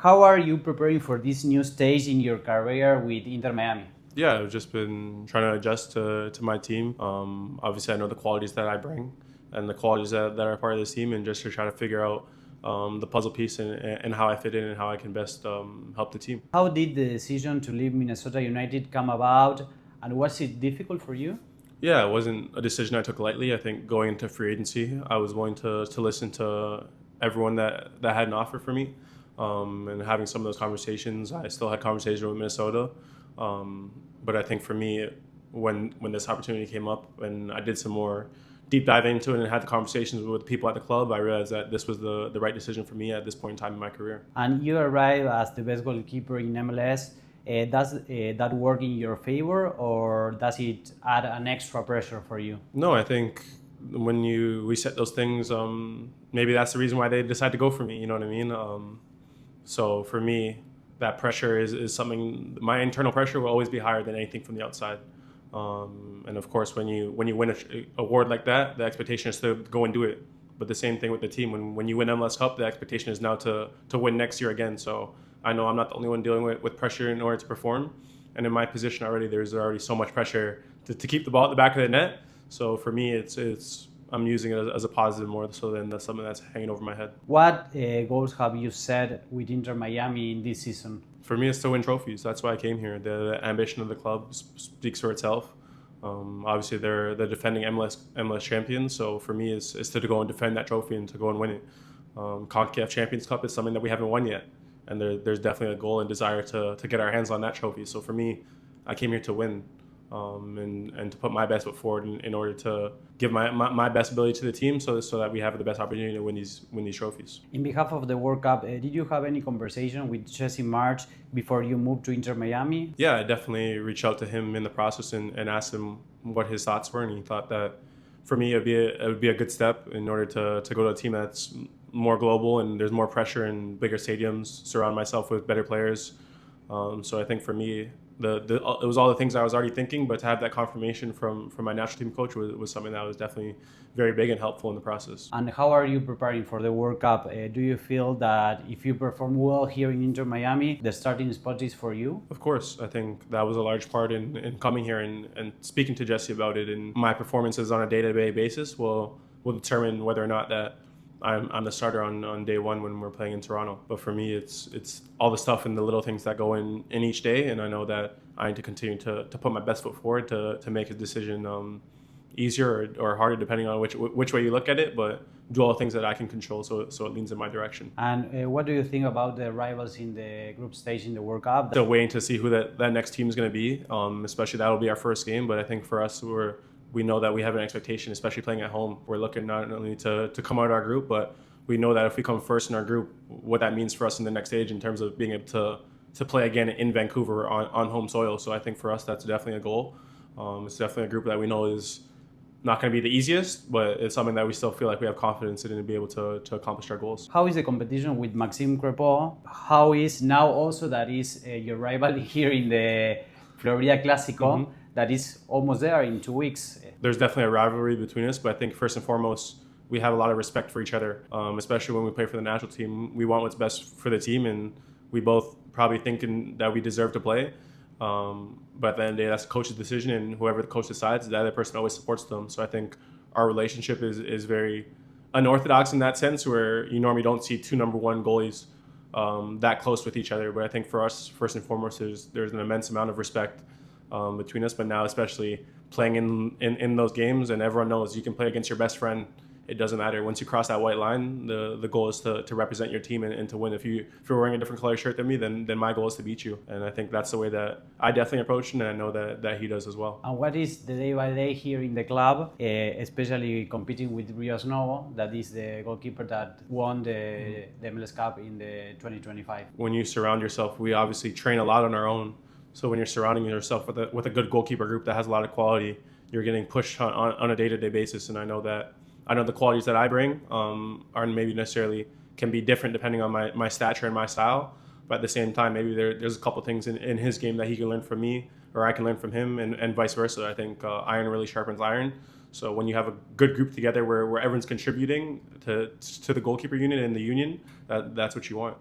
How are you preparing for this new stage in your career with Inter Miami? Yeah, I've just been trying to adjust to my team. Obviously, I know the qualities that I bring and the qualities that are part of this team, and just to try to figure out the puzzle piece and how I fit in and how I can best help the team. How did the decision to leave Minnesota United come about, and was it difficult for you? Yeah, it wasn't a decision I took lightly. I think going into free agency, I was willing to listen to everyone that had an offer for me, and having some of those conversations. I still had conversations with Minnesota, but I think for me, when this opportunity came up and I did some more deep dive into it and had the conversations with people at the club, I realized that this was the right decision for me at this point in time in my career. And you arrive as the best goalkeeper in MLS. Does that work in your favor, or does it add an extra pressure for you? No, I think when we set those things, maybe that's the reason why they decide to go for me. You know what I mean? So for me, that pressure is something. My internal pressure will always be higher than anything from the outside. And of course, when you win an award like that, the expectation is to go and do it. But the same thing with the team. When you win MLS Cup, the expectation is now to win next year again. So I know I'm not the only one dealing with pressure in order to perform. And in my position already, there's already so much pressure to keep the ball at the back of the net. So for me, I'm using it as a positive more so than something that's hanging over my head. What goals have you set with Inter Miami in this season? For me, it's to win trophies. That's why I came here. The ambition of the club speaks for itself. Obviously, they're the defending MLS champions. So for me, it's to go and defend that trophy and to go and win it. CONCACAF Champions Cup is something that we haven't won yet, and there's definitely a goal and desire to get our hands on that trophy. So for me, I came here to win. And to put my best foot forward in order to give my best ability to the team so that we have the best opportunity to win these trophies. In behalf of the World Cup, did you have any conversation with Jesse March before you moved to Inter Miami? Yeah, I definitely reached out to him in the process and asked him what his thoughts were, and he thought that for me it would be a good step in order to go to a team that's more global and there's more pressure in bigger stadiums, surround myself with better players. So I think for me, it was all the things I was already thinking, but to have that confirmation from my national team coach was something that was definitely very big and helpful in the process. And how are you preparing for the World Cup? Do you feel that if you perform well here in Inter Miami, the starting spot is for you? Of course, I think that was a large part in coming here and speaking to Jesse about it. And my performances on a day-to-day basis will determine whether or not that I'm the starter on day one when we're playing in Toronto. But for me, it's all the stuff and the little things that go in each day, and I know that I need to continue to put my best foot forward to make a decision easier or harder depending on which way you look at it, but do all the things that I can control so it leans in my direction. And what do you think about the rivals in the group stage in the World Cup? Still waiting to see who that next team is going to be, especially that will be our first game, but I think for us, we know that we have an expectation, especially playing at home. We're looking not only to come out of our group, but we know that if we come first in our group, what that means for us in the next stage in terms of being able to play again in Vancouver on home soil. So I think for us, that's definitely a goal. It's definitely a group that we know is not going to be the easiest, but it's something that we still feel like we have confidence in to be able to accomplish our goals. How is the competition with Maxime Crepeau? How is now also that is your rival here in the Florida Clásico? Mm-hmm. That is almost there in 2 weeks. There's definitely a rivalry between us, but I think first and foremost, we have a lot of respect for each other, especially when we play for the national team. We want what's best for the team, and we both probably thinking that we deserve to play. But at the end of the day, that's the coach's decision, and whoever the coach decides, the other person always supports them. So I think our relationship is very unorthodox in that sense, where you normally don't see two number one goalies that close with each other. But I think for us, first and foremost, there's an immense amount of respect between us, but now especially playing in those games, and everyone knows you can play against your best friend. It doesn't matter. Once you cross that white line, the goal is to represent your team and to win. If you're wearing a different color shirt than me, then my goal is to beat you. And I think that's the way that I definitely approach it, and I know that he does as well. And what is the day by day here in the club, especially competing with Rios Novo, that is the goalkeeper that won the MLS Cup in the 2025? When you surround yourself, we obviously train a lot on our own. So when you're surrounding yourself with a good goalkeeper group that has a lot of quality, you're getting pushed on a day-to-day basis. And I know the qualities that I bring aren't maybe necessarily can be different depending on my stature and my style. But at the same time, maybe there's a couple things in his game that he can learn from me or I can learn from him and vice versa. I think iron really sharpens iron. So when you have a good group together where everyone's contributing to the goalkeeper unit and the union, that's what you want.